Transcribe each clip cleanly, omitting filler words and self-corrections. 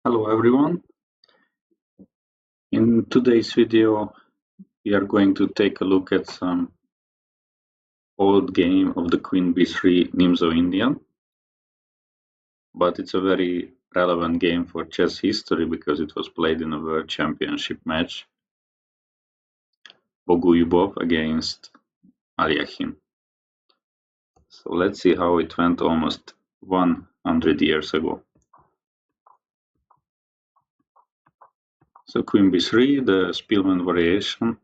Hello everyone. In today's video, we are going to take a look at some old game of the Queen B3 Nimzo Indian, but it's a very relevant game for chess history because it was played in a World Championship match, Boguyubov against Alyakhin. So let's see how it went almost 100 years ago. So Queen B3, the Spielman variation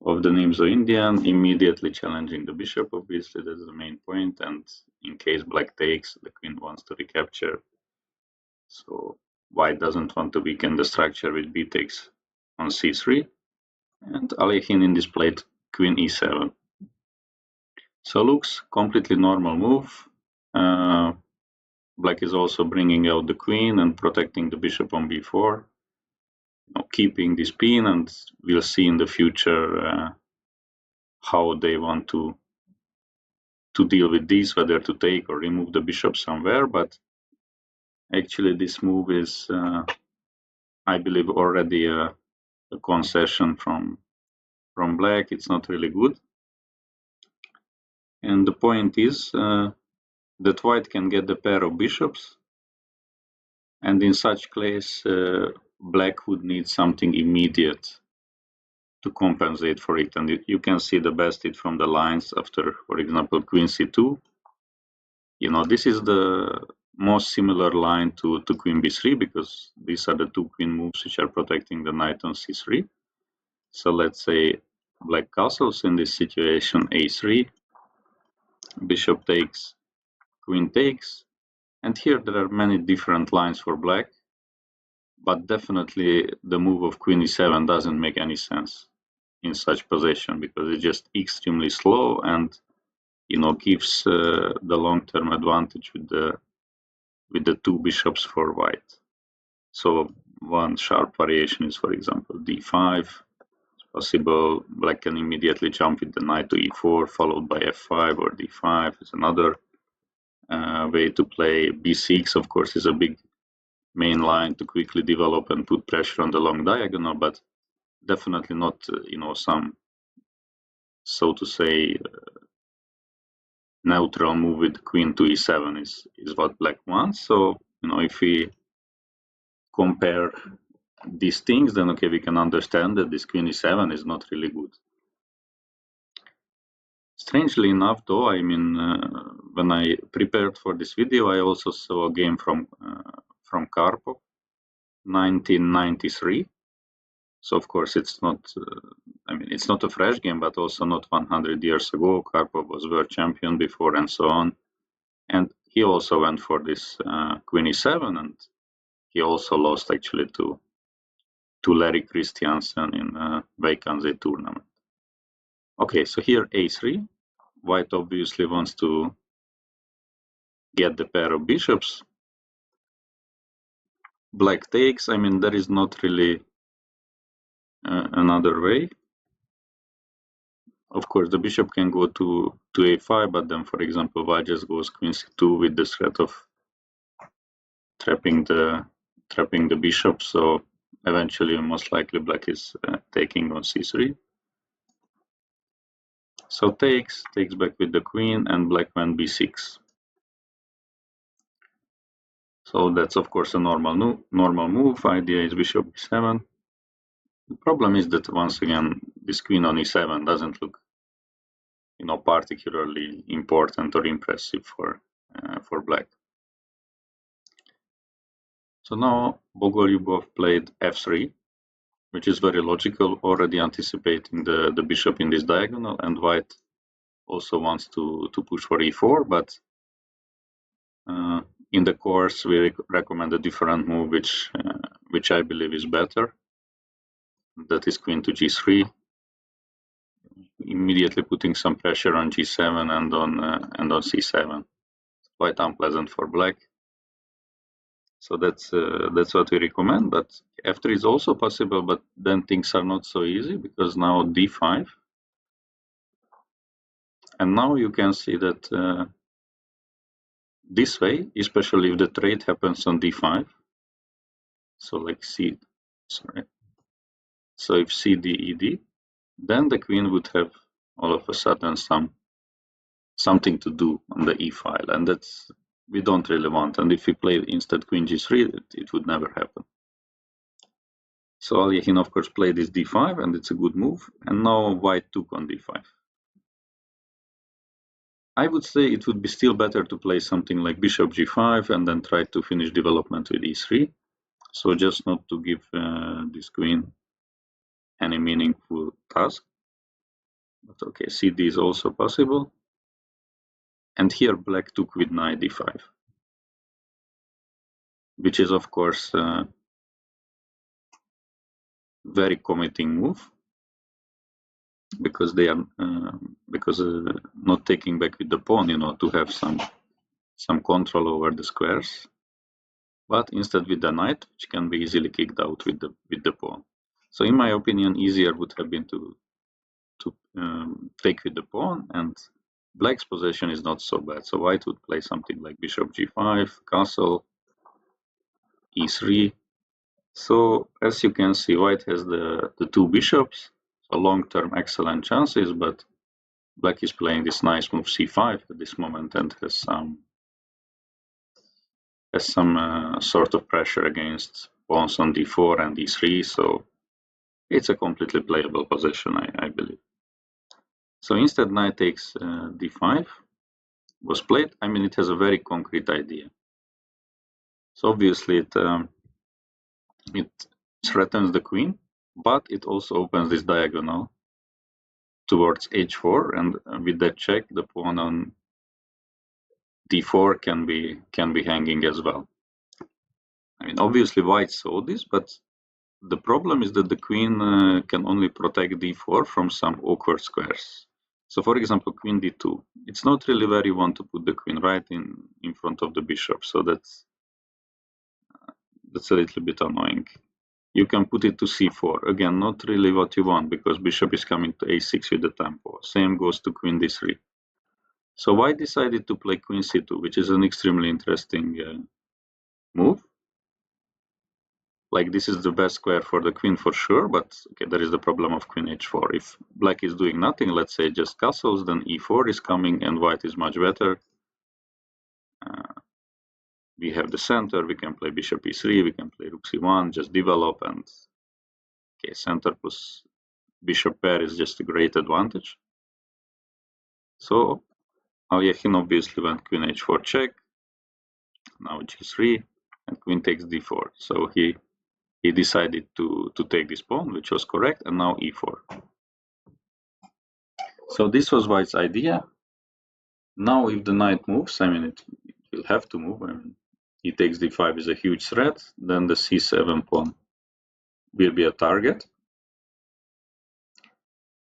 of the Nimzo Indian, immediately challenging the bishop, obviously that's the main point, and in case black takes, the queen wants to recapture, so white doesn't want to weaken the structure with b takes on c3, and Alyakhin in this played queen e7. So looks completely normal move. Black is also bringing out the queen and protecting the bishop on b4, keeping this pin, and we'll see in the future how they want to deal with this, whether to take or remove the bishop somewhere. But actually this move is, I believe, already a concession from black. It's not really good. And the point is that white can get the pair of bishops, and in such case black would need something immediate to compensate for it. And you can see the best hit from the lines after, for example, queen c2. This is the most similar line to queen b3 because these are the two queen moves which are protecting the knight on c3. So let's say black castles in this situation, a3, bishop takes, queen takes, and here there are many different lines for black, but definitely the move of queen e7 doesn't make any sense in such position because it's just extremely slow and gives the long-term advantage with the two bishops for white. So one sharp variation is, for example, d5. It's possible black can immediately jump with the knight to e4 followed by f5 or d5. It's another way to play. b6, of course, is a big main line to quickly develop and put pressure on the long diagonal, but definitely not, some, so to say, neutral move with queen to e7 is what black wants. So, if we compare these things, then okay, we can understand that this queen e7 is not really good. Strangely enough, though, when I prepared for this video, I also saw a game from Karpov, 1993. So of course it's not, it's not a fresh game, but also not 100 years ago. Karpov was world champion before and so on, and he also went for this queen e7, and he also lost actually to Larry Christiansen in Vaikanze tournament. Okay, so here a3, white obviously wants to get the pair of bishops. Black takes, there is not really another way. Of course, the bishop can go to a5, but then, for example, white just goes queen c2 with the threat of trapping the bishop. So eventually, most likely, black is taking on c3. So takes back with the queen, and black went b6. So that's of course a normal move. Idea is bishop e7. The problem is that once again, this queen on e7 doesn't look, particularly important or impressive for black. So now Bogolyubov played f3, which is very logical, already anticipating the bishop in this diagonal, and white also wants to push for e4, but in the course we recommend a different move, which I believe is better. That is queen to g3, immediately putting some pressure on g7 and on c7. It's quite unpleasant for black. So that's what we recommend. But f3 is also possible, but then things are not so easy because now d5, and now you can see that this way, especially if the trade happens on d5, So like C, sorry. So if C, D, E, D, then the queen would have all of a sudden something to do on the E file, and that's we don't really want. And if we play instead queen G3, it would never happen. So Alyahin of course played this D5, and it's a good move. And now White took on D5. I would say it would be still better to play something like Bishop G5 and then try to finish development with E3. So just not to give this queen any meaningful task. But okay, CD is also possible. And here Black took with knight D5, which is of course a very committing move, because they are not taking back with the pawn, to have some control over the squares, but instead with the knight, which can be easily kicked out with the pawn. So in my opinion, easier would have been to take with the pawn, and Black's position is not so bad. So White would play something like Bishop G5, castle, E3. So as you can see, White has the two bishops, so long-term excellent chances, but Black is playing this nice move C5 at this moment and has some sort of pressure against pawns on D4 and D3, so it's a completely playable position, I believe. So instead, knight takes D5 was played. I mean, it has a very concrete idea. So obviously it threatens the queen, but it also opens this diagonal towards H4, and with that check, the pawn on D4 can be hanging as well. I mean, obviously White saw this, but the problem is that the queen can only protect D4 from some awkward squares. So for example, queen D2, it's not really where you want to put the queen, right in front of the bishop. So that's a little bit annoying. You can put it to C4. Again, not really what you want, because bishop is coming to A6 with the tempo. Same goes to queen D3. So White decided to play queen C2, which is an extremely interesting move. Like, this is the best square for the queen for sure, but okay, there is the problem of queen H4. If Black is doing nothing, let's say just castles, then E4 is coming and White is much better. We have the center, we can play bishop E3, we can play rook C1, just develop, and okay, center plus bishop pair is just a great advantage. So Alyahin obviously went queen H4 check, now G3, and queen takes D4. So he decided to take this pawn, which was correct, and now E4. So this was White's idea. Now if the knight moves, I mean, it will have to move. I mean, he takes D5 is a huge threat, then the C7 pawn will be a target.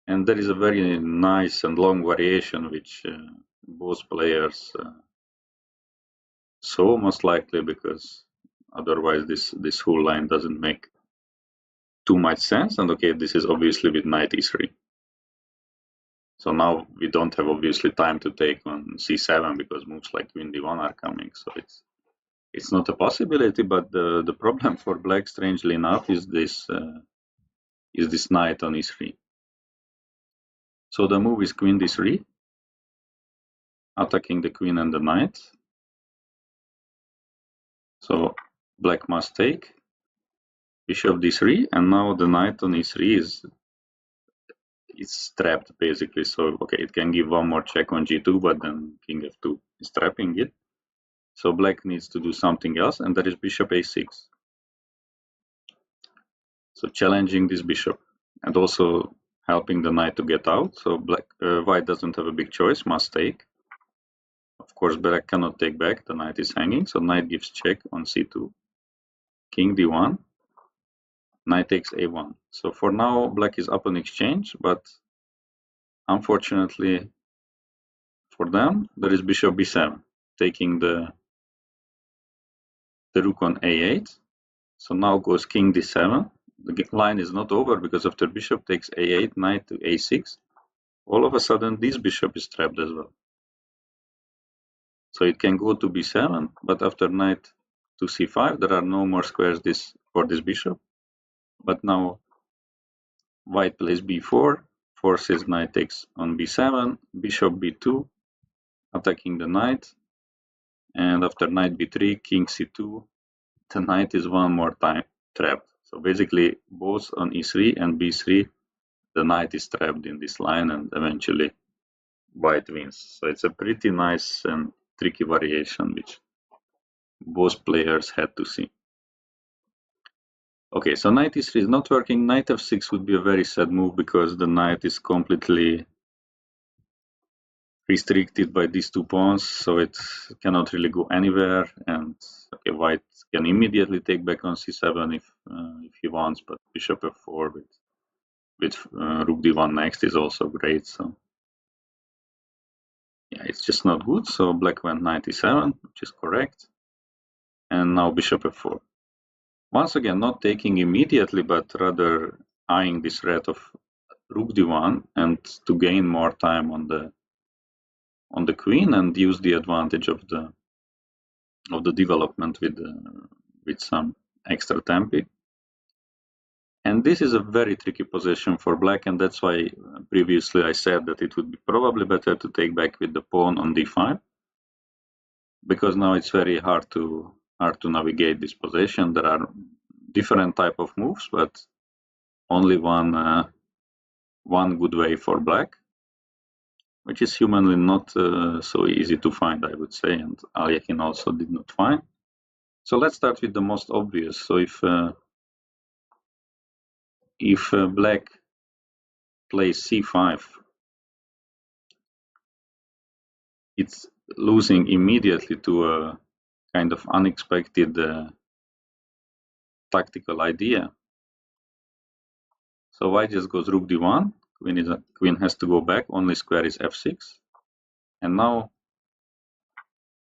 And there is a very nice and long variation which both players saw, most likely, because otherwise this whole line doesn't make too much sense. And okay, this is obviously with knight E3. So now we don't have obviously time to take on C7 because moves like queen D1 are coming. So it's not a possibility, but the problem for Black, strangely enough, is this knight on E3. So the move is queen D3, attacking the queen and the knight. So Black must take bishop D3, and now the knight on E3 is trapped basically. So okay, it can give one more check on G2, but then king F2 is trapping it. So Black needs to do something else, and that is bishop A6. So challenging this bishop and also helping the knight to get out. So White doesn't have a big choice, must take. Of course, Black cannot take back, the knight is hanging, so knight gives check on C2. King D1, knight takes A1. So for now, Black is up on exchange, but unfortunately for them, there is bishop B7, taking the rook on A8. So now goes king D7. The line is not over, because after bishop takes A8, knight to A6, all of a sudden this bishop is trapped as well. So it can go to B7, but after knight to C5, there are no more squares this for this bishop. But now white plays b4, forces knight takes on b7, bishop b2, attacking the knight, and after knight b3, king c2, the knight is one more time trapped. So basically, both on e3 and b3, the knight is trapped in this line, and eventually white wins. So it's a pretty nice and tricky variation, which both players had to see. Okay, so knight e3 is not working. Knight f6 would be a very sad move because the knight is completely restricted by these two pawns, so it cannot really go anywhere. And okay, white can immediately take back on c7 if he wants, but bishop f4 with rook d1 next is also great. So yeah, it's just not good. So black went knight e7, which is correct, and now bishop f4. Once again, not taking immediately, but rather eyeing this threat of rook d1 and to gain more time on the queen and use the advantage of the development with some extra tempi. And this is a very tricky position for black, and that's why previously I said that it would be probably better to take back with the pawn on d5, because now it's very hard to navigate this position. There are different type of moves, but only one good way for black, which is humanly not so easy to find, I would say, and Alyakin also did not find. So let's start with the most obvious. So if black plays c5, it's losing immediately to a kind of unexpected tactical idea. So white just goes rook d1, queen has to go back, only square is f6, and now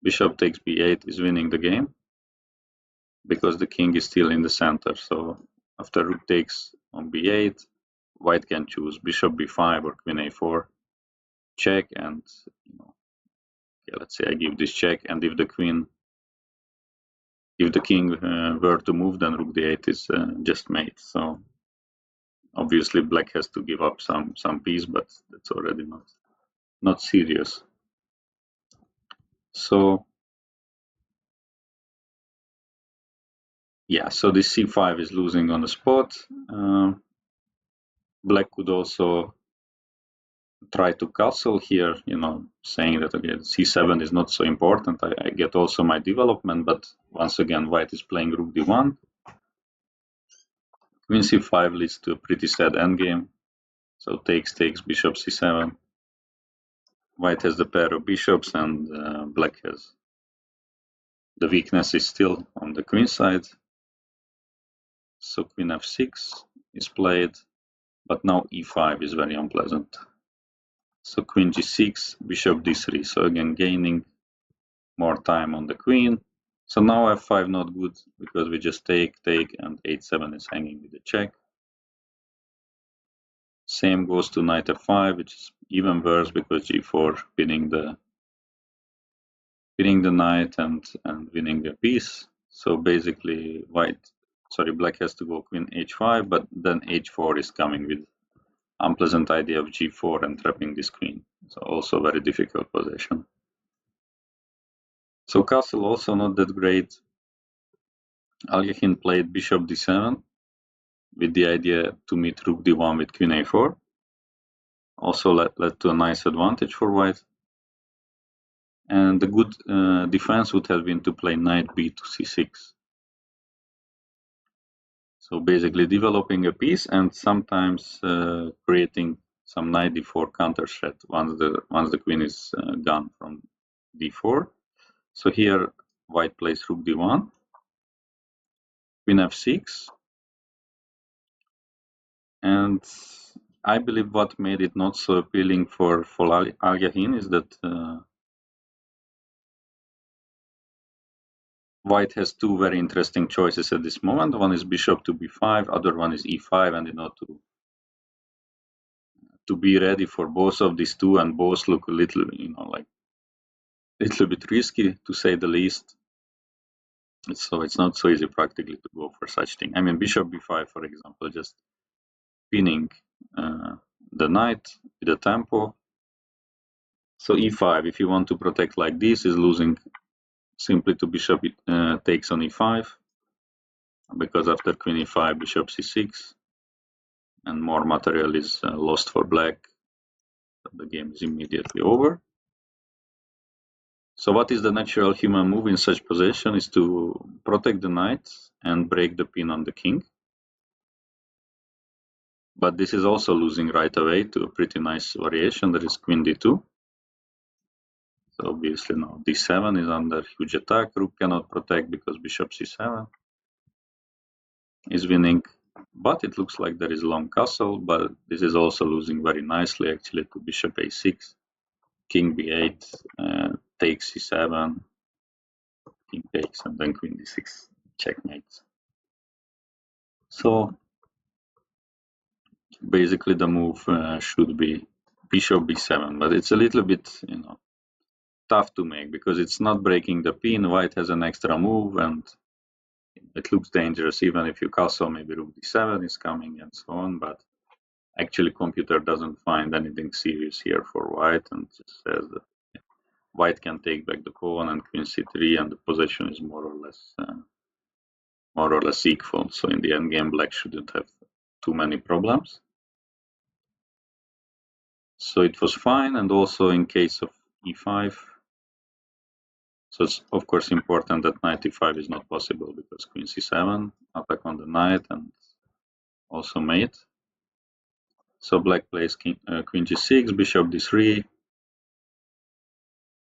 bishop takes b8 is winning the game because the king is still in the center. So after rook takes on b8, white can choose bishop b5 or queen a4, check, and okay, let's say I give this check, and if the king were to move, then rook d8 is just mate. So obviously black has to give up some piece, but that's already not serious. So yeah, so this c5 is losing on the spot. Black could also try to castle here, saying that okay, c7 is not so important. I get also my development, but once again, white is playing rook d1. Queen c5 leads to a pretty sad endgame. So takes, bishop c7. White has the pair of bishops, and black has the weakness is still on the queen side. So queen f6 is played, but now e5 is very unpleasant. So queen g6, bishop d3. So again, gaining more time on the queen. So now f5 not good because we just take, and h7 is hanging with the check. Same goes to knight f5, which is even worse because g4 winning the knight and winning a piece. So basically black has to go queen h5, but then h4 is coming with unpleasant idea of g4 and trapping this queen. So also very difficult position. So castle also not that great. Alyakin played bishop d7 with the idea to meet rook d1 with queen a4. Also led to a nice advantage for white. And the good defense would have been to play knight b to c6. So basically developing a piece and sometimes creating some knight d4 counter threat once the queen is gone from d4. So here white plays rook d1, queen f6, and I believe what made it not so appealing for Alyahin is that white has two very interesting choices at this moment. One is bishop to b5, other one is e5, and to be ready for both of these two, and both look a little, like little bit risky to say the least. So it's not so easy practically to go for such thing. I mean, bishop b5, for example, just pinning the knight with a tempo. So e5, if you want to protect like this, is losing simply to bishop takes on e5, because after queen e5, bishop c6, and more material is lost for black. The game is immediately over. So what is the natural human move in such position is to protect the knight and break the pin on the king. But this is also losing right away to a pretty nice variation, that is queen d2. So obviously now d7 is under huge attack. Rook cannot protect because bishop c7 is winning. But it looks like there is long castle, but this is also losing very nicely actually to bishop a6, king b8, takes c7, king takes, and then queen d6, checkmate. So basically the move should be bishop b7, but it's a little bit, tough to make because it's not breaking the pin. White has an extra move and it looks dangerous even if you castle, maybe rook d7 is coming and so on, but actually computer doesn't find anything serious here for white and just says that white can take back the pawn and queen c3 and the position is more or less equal. So in the end game, black shouldn't have too many problems. So it was fine, and also in case of e5, so it's of course important that knight e5 is not possible because queen c7, attack on the knight, and also mate. So black plays queen g6, bishop d3,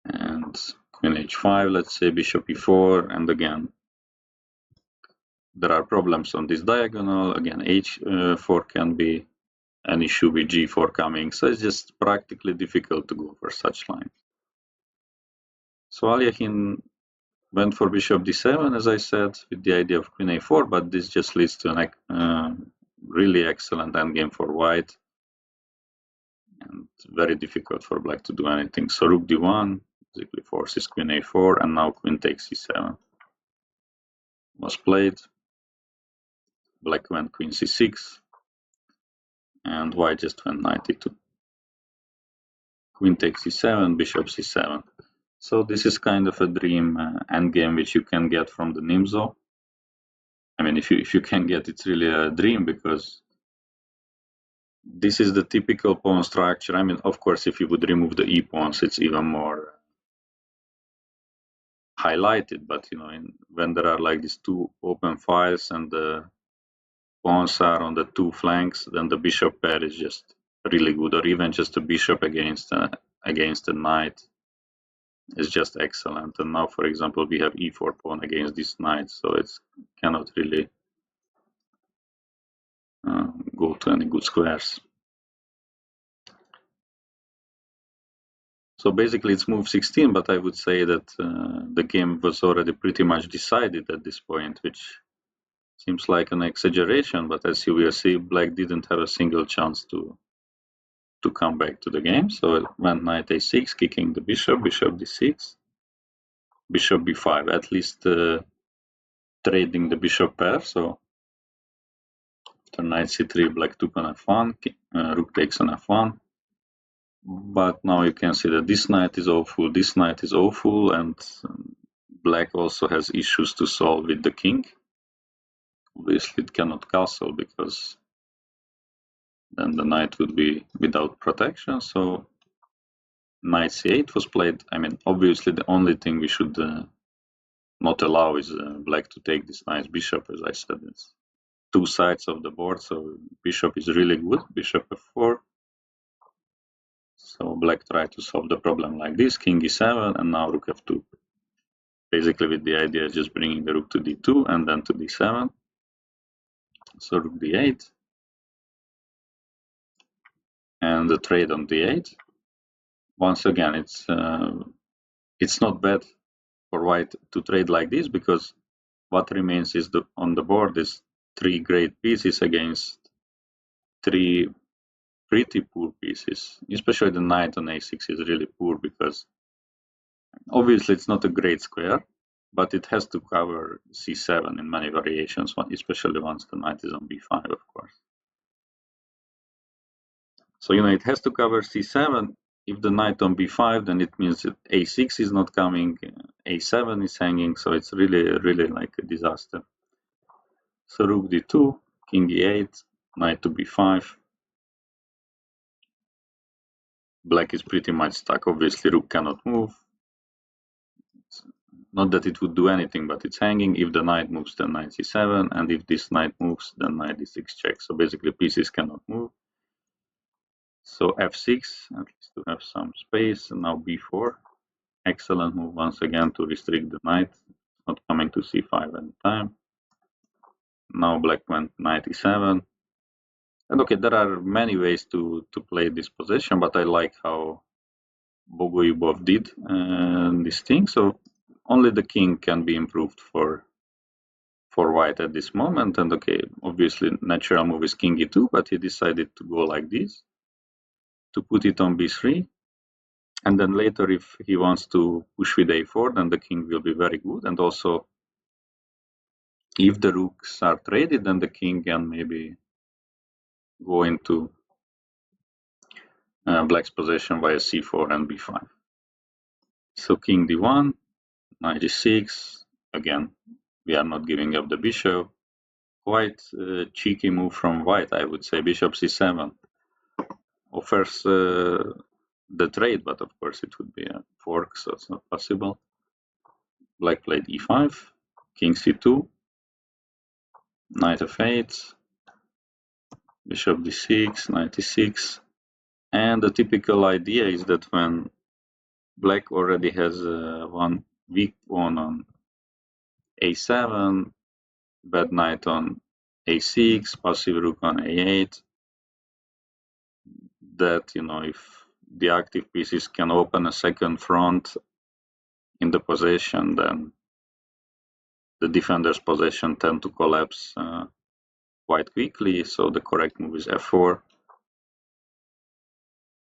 and queen h5, let's say bishop e4, and again, there are problems on this diagonal. Again, h4 can be an issue with g4 coming, so it's just practically difficult to go for such lines. So Alyahin went for bishop d7, as I said, with the idea of queen a4, but this just leads to a really excellent endgame for white, and very difficult for black to do anything. So rook d1 basically forces queen a4, and now queen takes c7 was played. Black went queen c6, and white just went knight e2. Queen takes c7, bishop c7. So this is kind of a dream endgame which you can get from the Nimzo. I mean, if you can get, it's really a dream because this is the typical pawn structure. I mean, of course, if you would remove the e-pawns, it's even more highlighted. But when there are like these two open files and the pawns are on the two flanks, then the bishop pair is just really good, or even just a bishop against a knight is just excellent. And now, for example, we have e4 pawn against this knight, so it cannot really go to any good squares. So basically it's move 16, but I would say that the game was already pretty much decided at this point, which seems like an exaggeration, but as you will see, black didn't have a single chance to come back to the game. So it went knight a6, kicking the bishop, bishop d6, bishop b5, at least trading the bishop pair. So after knight c3, black took on f1, rook takes on f1. But now you can see that this knight is awful, this knight is awful, and black also has issues to solve with the king. Obviously it cannot castle because then the knight would be without protection, so knight c8 was played. I mean, obviously the only thing we should not allow is black to take this nice bishop. As I said, it's two sides of the board, so bishop is really good, bishop f4. So black tried to solve the problem like this, king e7, and now rook f2. Basically with the idea of just bringing the rook to d2 and then to d7. So rook d8. And the trade on d8. Once again, it's not bad for white to trade like this because what remains is on the board is three great pieces against three pretty poor pieces. Especially the knight on a6 is really poor because obviously it's not a great square, but it has to cover c7 in many variations, especially once the knight is on b5, of course. So, it has to cover c7. If the knight on b5, then it means that a6 is not coming, a7 is hanging, so it's really, really like a disaster. So rook d2, king e8, knight to b5. Black is pretty much stuck. Obviously, rook cannot move. Not that it would do anything, but it's hanging. If the knight moves, then knight c7, and if this knight moves, then knight d6 check. So basically, pieces cannot move. So f6, at least to have some space, and now b4. Excellent move once again to restrict the knight, not coming to c5 anytime. Now black went knight e7. And okay, there are many ways to play this position, but I like how Bogoyubov did this thing. So only the king can be improved for white at this moment. And okay, obviously natural move is king e2, but he decided to go like this to put it on b3. And then later, if he wants to push with a4, then the king will be very good. And also, if the rooks are traded, then the king can maybe go into black's possession via c4 and b5. So king d1, knight g6. Again, we are not giving up the bishop. Quite a cheeky move from white, I would say. Bishop c7 offers the trade, but of course it would be a fork, so it's not possible. Black played e5, king c2, knight f8, bishop d6, knight e6. And the typical idea is that when black already has one weak pawn on a7, bad knight on a6, passive rook on a8, that, if the active pieces can open a second front in the possession, then the defender's possession tend to collapse quite quickly. So the correct move is f4,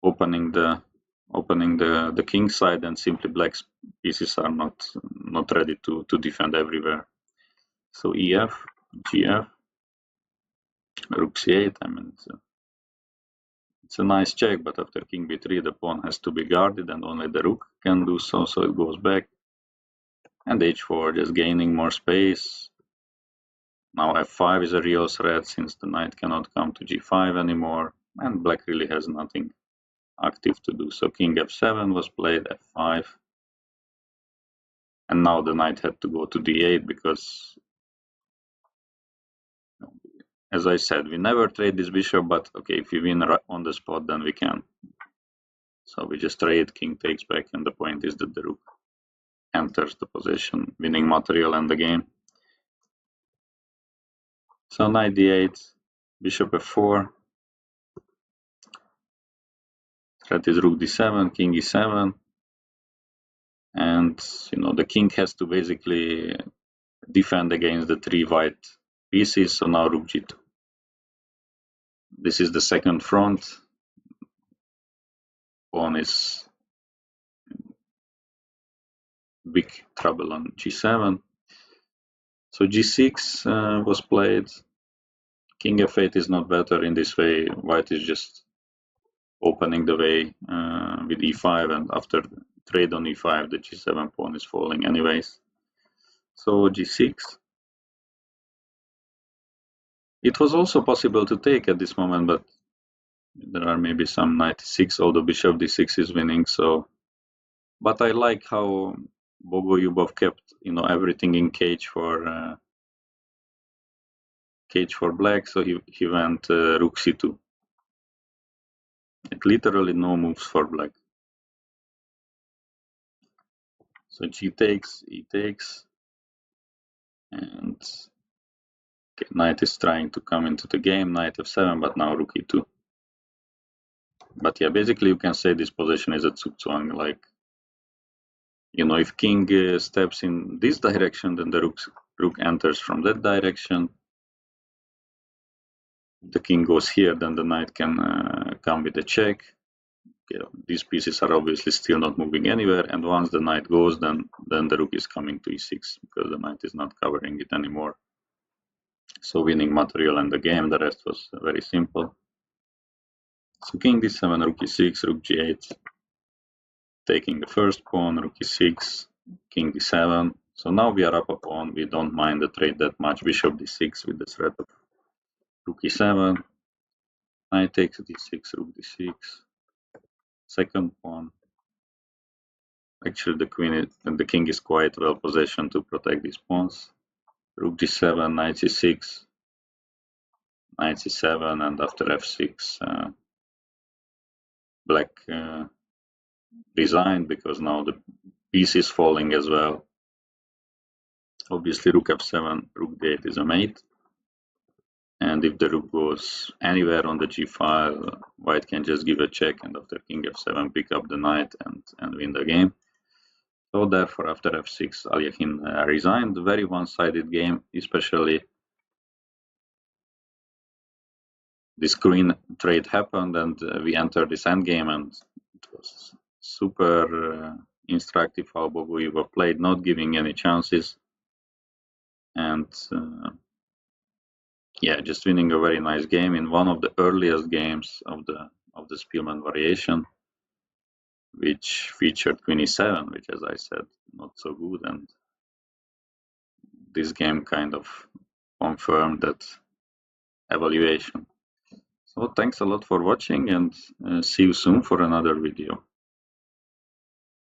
opening the king side, and simply black's pieces are not ready to defend everywhere. So ef, gf, rook c8. I mean, it's a nice check, but after king b3, the pawn has to be guarded, and only the rook can do so. So it goes back, and h4, just gaining more space. Now f5 is a real threat since the knight cannot come to g5 anymore, and black really has nothing active to do. So king f7 was played, f5, and now the knight had to go to d8 because, as I said, we never trade this bishop, but okay, if we win on the spot, then we can. So we just trade, king takes back, and the point is that the rook enters the position, winning material and the game. So knight d8, bishop f4, threat is rook d7, king e7, and the king has to basically defend against the three white pieces. So now rook g2. This is the second front. Pawn is big trouble on g7. So g6 was played. King f8 is not better in this way. White is just opening the way with e5, and after trade on e5, the g7 pawn is falling anyways. So g6. It was also possible to take at this moment, but there are maybe some knight e6, although bishop d6 is winning. So, but I like how Bogoyubov kept everything in cage for black. So he went rook c2. It literally no moves for black. So g takes, e takes, and okay, knight is trying to come into the game, knight f7, but now rook e2. But yeah, basically you can say this position is a zugzwang, like, if king steps in this direction, then the rook enters from that direction. If the king goes here, then the knight can come with a check. Okay, these pieces are obviously still not moving anywhere, and once the knight goes, then the rook is coming to e6 because the knight is not covering it anymore. So winning material and the game, the rest was very simple. So king d7, rook e6, rook g8, taking the first pawn, rook e6, king d7. So now we are up a pawn, we don't mind the trade that much, bishop d6 with the threat of rook e7, knight takes d6, rook d6, second pawn. Actually the king is quite well positioned to protect these pawns. Rook d7, knight c6, knight c7, and after f6, black resigned because now the piece is falling as well. Obviously, rook f7, rook d8 is a mate. And if the rook goes anywhere on the g file, white can just give a check and after king f7 pick up the knight and win the game. So therefore, after f6, Alyakhin resigned. Very one-sided game, especially this queen trade happened and we entered this endgame, and it was super instructive how Boguiva played, not giving any chances. And yeah, just winning a very nice game in one of the earliest games of the Spielman variation, which featured queen e7, which, as I said, not so good. And this game kind of confirmed that evaluation. So thanks a lot for watching, and see you soon for another video.